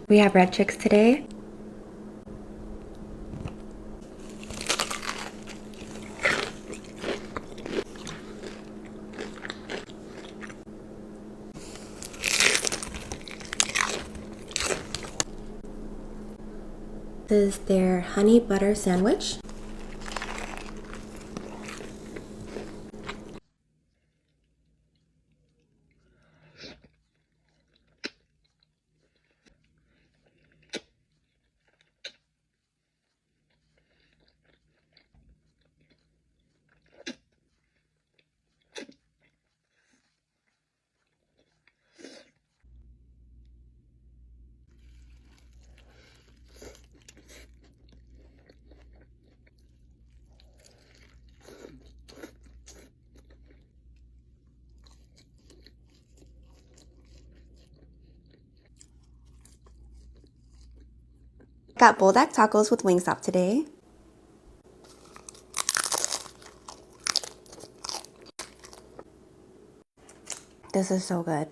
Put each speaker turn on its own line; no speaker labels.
We have red chicks today. This is their honey butter sandwich. Got Buldak tacos with Wingstop today. This is so good.